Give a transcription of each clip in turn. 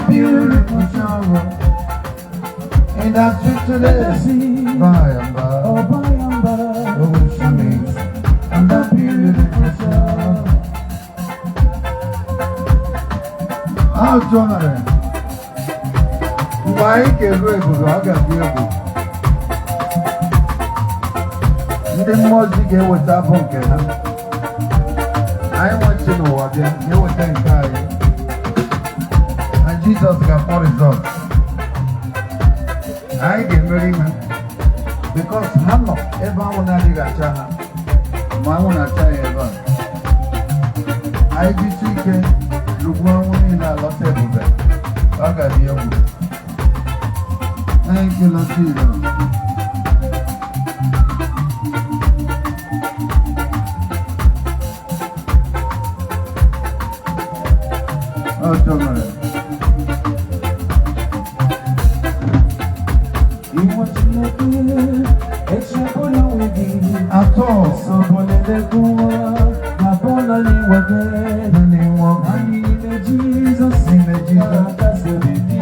beautiful shower in that street today. By and by, oh by and by, oh she meets and that beautiful shower. How Jonathan? Why can't we go to Agape? The music here was that bunker. I want to know what they were saying. And Jesus got for results. I get very man because I'm not ever want to dig a channel. My one I try ever. I just see look one in a lot of them. I got the other. Thank you, Lord Jesus. Oh, don't worry. You want to make it? It's your own way. I thought someone in the good. My born on you again. And you want I need Jesus. In the Jesus. That's the baby.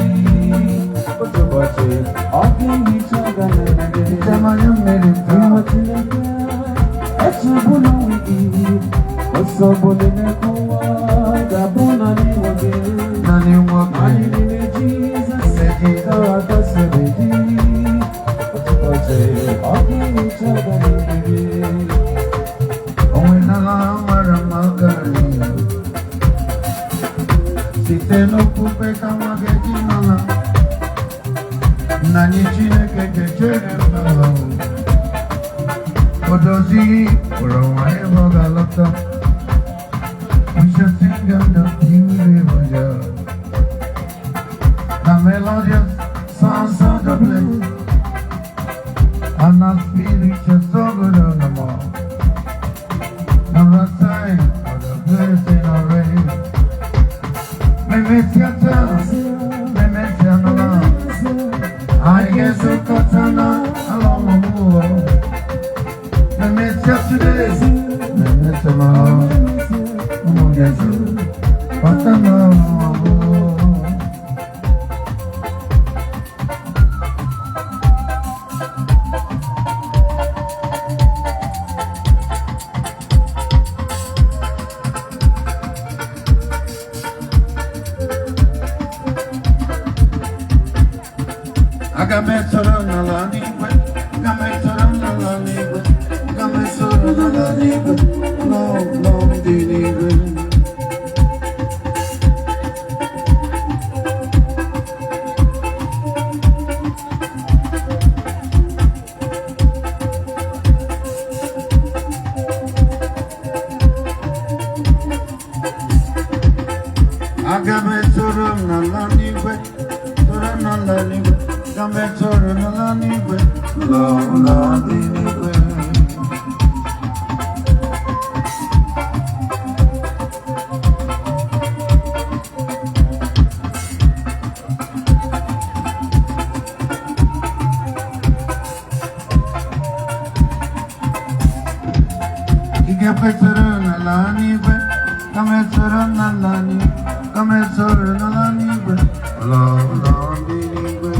But your body. All the each other. Come on, you made it. You want to make it? It's your own way. What's up on the good? The born on you again. And you want I need Jesus. In the Jesus. That's the baby. Si te no ocupe kama geji mala Nani chine ke chere mala Odozi Urawa eva galata We should sing and the beautiful The melodious songs of the place And our spirits are so good on the wall. Never sign of the blessing already. Me miss your town, me miss your love. I guess you cut on along the move. Me miss you today, me miss your love. I'm gonna get you, but I know. Agape sorona la nigwe, agape sorona la nigwe, agape sorona la nigwe, long, long di nigwe. Agape sorona la nigwe, sorona la nigwe. Come to the nigwe, long, long nigwe. Agape sorona la nigwe, come sorona la nigwe, come sorona la nigwe, long, long nigwe.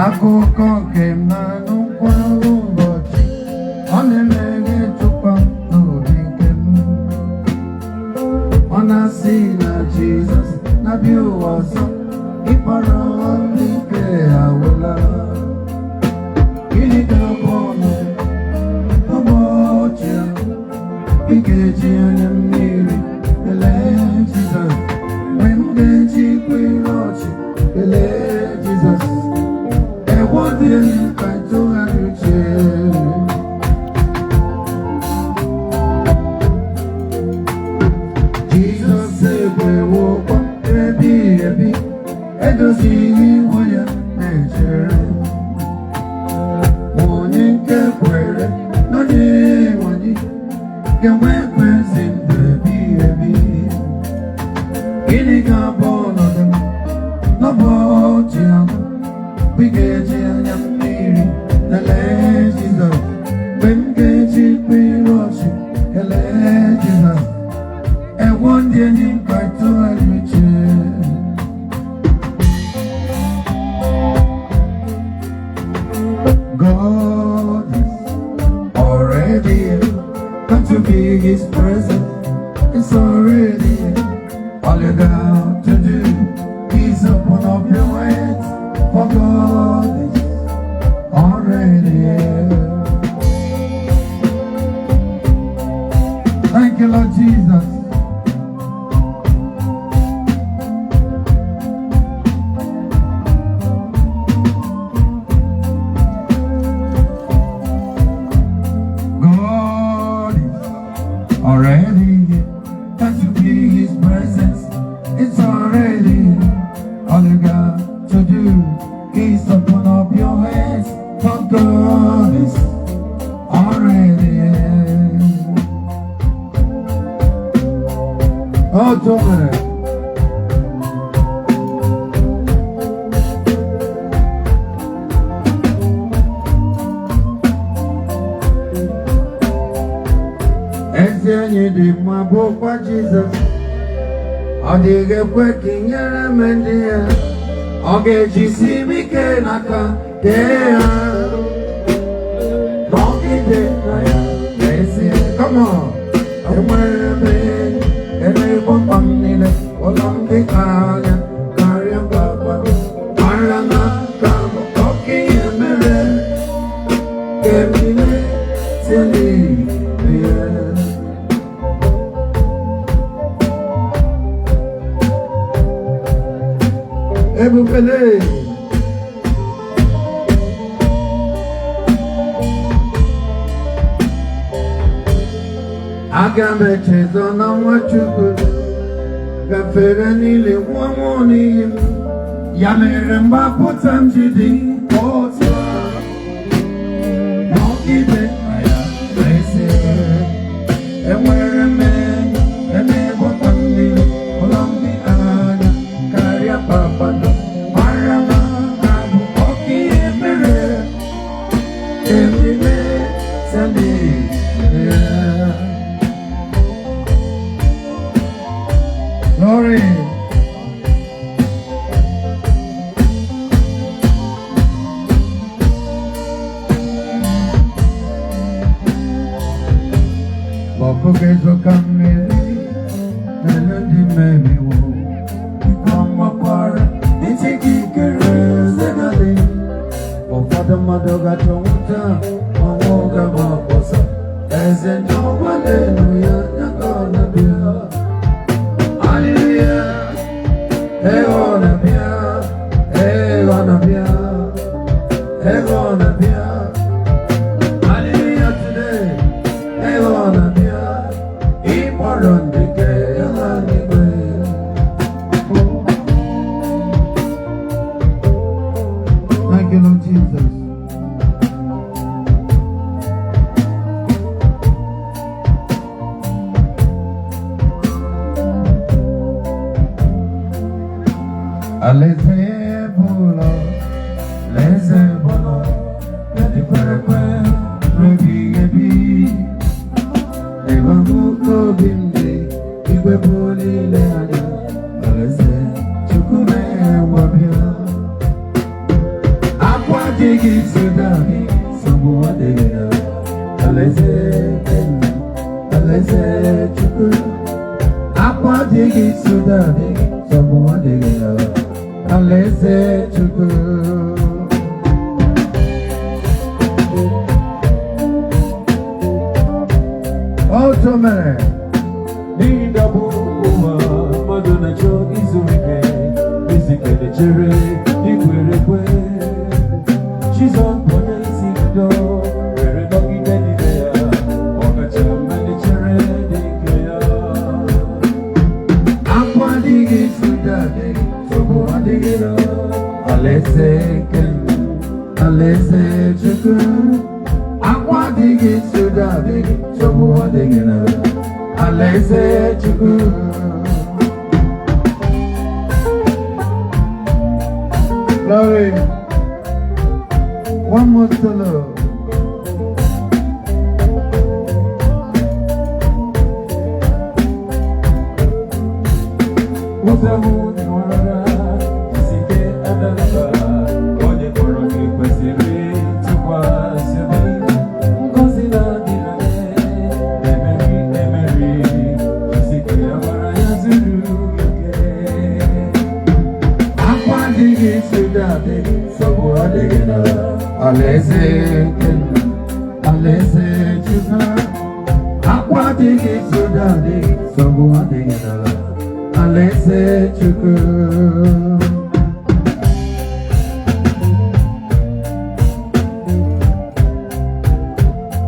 Akụkọ nke mmanụ mkpụrụ ụbọchị ọ na-emeghe tụkwa n'obi nke m ọ na-asị na Jizọs na-abịa ụwa ọzọ ịkpọrọ ndị nke awụla gịnị ka bụ ụbọchị ị ga-eji anya mmiri kelee Jizọs mgbe m ga-eji kwere ọchị kelee Jizọs what did you find to have Jesus said, we walk up Gini ka bono dem, no bochi am. Bigeji anyamiri, nele Jesus. Bengeji piroshi, ele Jesus. E one day in kaito aliche. God is already here. Come to be His presence. It's already here. All you got to do is open up your hands, for God is already here. Thank you, Lord Jesus. God is already here. Can't you feel His presence? It's already here. All you got to do is open up your hands, for God is already here. Oh, Dominic. Enye di mabo kwa Jesus. Odige kwe kinyere mendia. Oge jisi mike naka dea. Donkey de naya. Come on. Emwere me. Ene bombamnile. Olambi kanya. Karya baba. Marana kamo. Toki emere. Kemine. Sili. Ebufele Agame chezo na mwachuku Gafere nile mwamoni Yamere mba puta mjidi Otwa Nokide Aya Mese Emwere me Eme botamni Olambi anya Karya papado Marama Abu Oki Emere Emile Sandi Glory. Boko kezo kamili Melody memi wo Kama kwara Nitiki kere Zegali Ofada madoga chonguta Mamoga makosa Eze no hallelujah Nakona biya Hallelujah, hey gonna be, hey gonna be, hey gonna be. Hallelujah today, hey gonna be. Important day, thank you, Lord Jesus. Aleze bolo, leze bolo, nadi parakwe, rebi ebi. Eva muko bimbe, igwe boli leanya. Aleze chukume wabia. Akwa digi sudani, sabu wadegena. Aleze kena, aleze chukume. Akwa digi sudani, sabu wadegena. Aleze chuku Otomere Ninda buwa Madonna cho izuike Isike de chere Ikwere kwe Chizon pone sikdo Were dogi deni dea Oga chama de chere Dikea Akwa digi sudade Sobo adigero Aleze ken Aleze chuku Akwa digi sudade Sobo adigero Aleze chuku One more solo.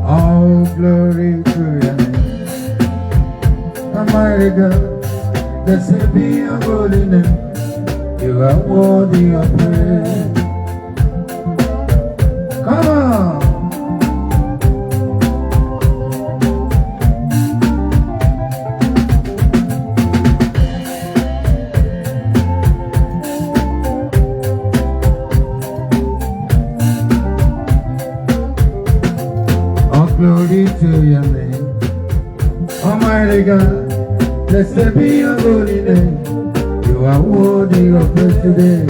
All glory to your name, Almighty God. Blessed be your holy name. You are worthy of praise. Come on. All glory to your name, Almighty God. Blessed be your holy name. You are worthy of praise today.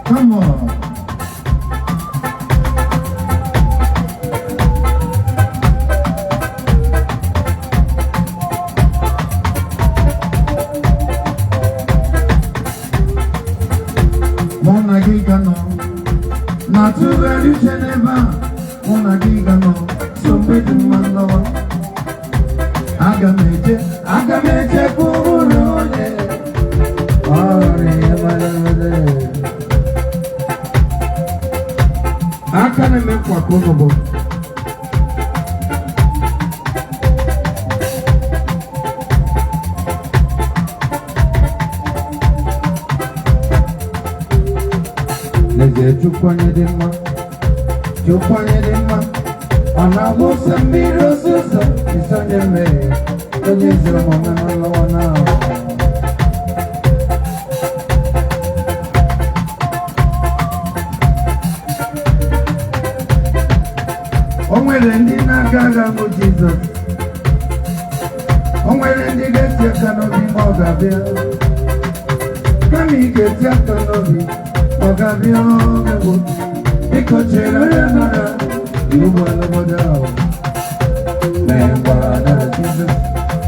Come on. Kami get up on me, Ogabio, because you want to go. Jesus,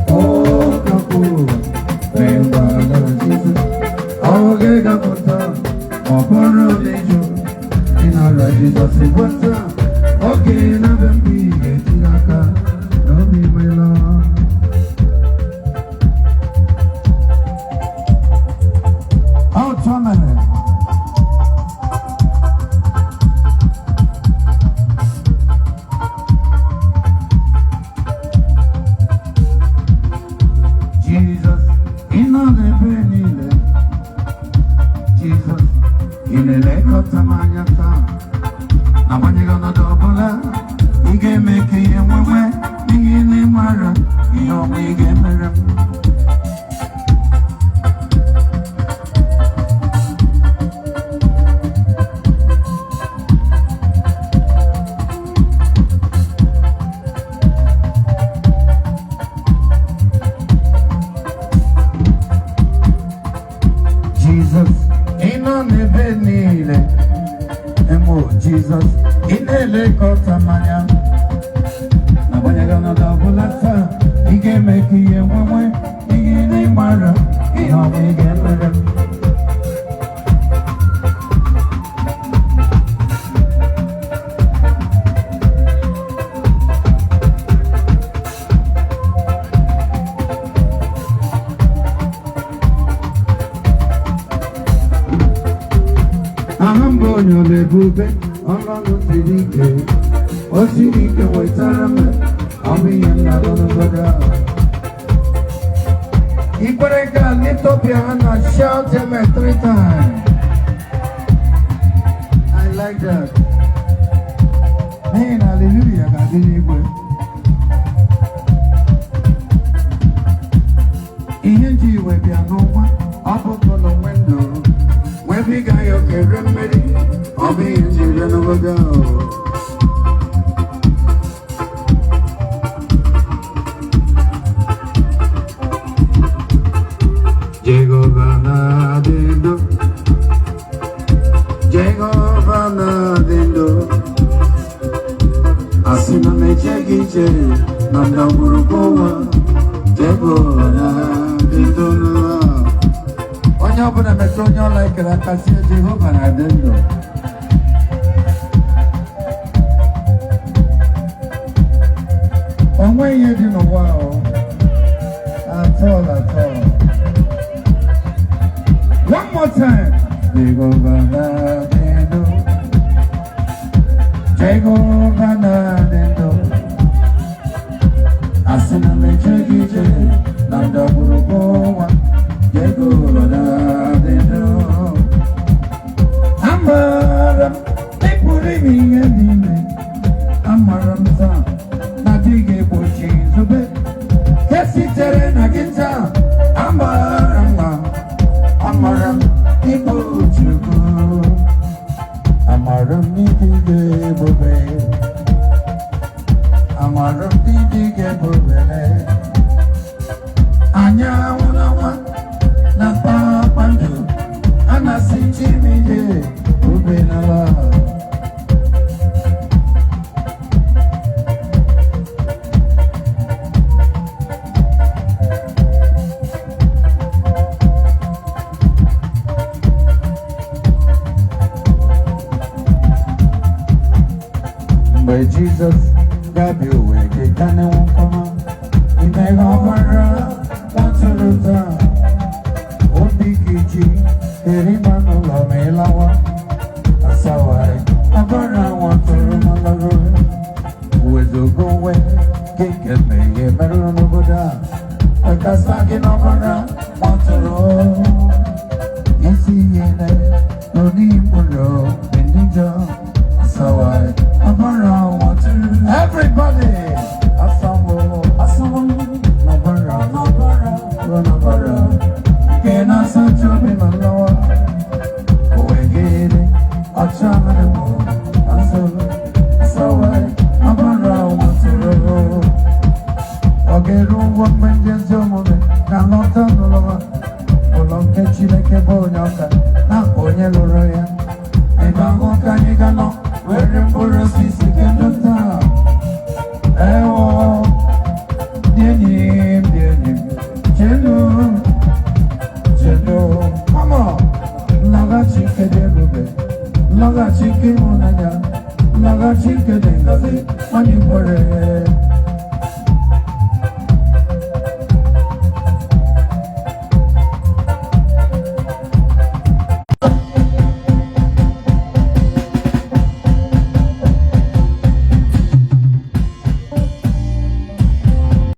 oh, Kapu, Jesus, oh, Gagapota, oh, Porodejo, in our Jesus, in water, okay, never be getting a car, don't be my love. Oh, Tommy. Jesus, in a lake of Tamaya. Now, when you're gonna double that, he can make you one way, he can name Mara, he only get better. I'm going to live with it. I'm not going to be oh, see, you can wait I'll be in that on the ground. You can lift up your hand and shout him 3 times. I like that. Man, hallelujah, God, anyway. In will be an over, up on the window. When we got your remedy, I'll be in children of a girl. Jehovah Dindo, Jehovah Dindo. Asina mechegiche, nanda burukowa, Jehovah Dindo. Onye ọbụla metụ onye ọla ekere aka sie Jehova na-adị ndụ. O nweghị ihe dị n'ụwa ahụ. At all. One more time. Jehova na-adị ndụ. Jehova na-adị ndụ. Asị na meche gị ije na ndagwurugwu ụwa. Amaram, ekpuri miye nime. Amaram sa, na dige bochi zube. Kesi tere na ginza. Amaram, ibo chuku. Amaram ni dige bobe. Amaram ni dige bobe. Anya unawa. Na papandu anasichimije ubenala By Jesus gabi uweke kane wunkoma imegawara waturuta Obikiji, Erimano Lamelawa, Asawai, Abara Waterumalaru, with the go away, kick at me, a better no go down. A Kasaki Navara, Watero, Isiene, no need for no, Indija, Asawai, Abara Water, everybody, Asawo, Navara. Kena sanchobi malawa, oegere, achamane mo, asawai, abara watero. Ogeru wakmenje zomone, kanota nolawa, ụlọ nke Chineke bụ onye ọka na onye lụrụ ya. Ebe ahụ ka anyị ga-anọ were mkpụrụ osisi nke ndụ taa. Ewo, dị enyi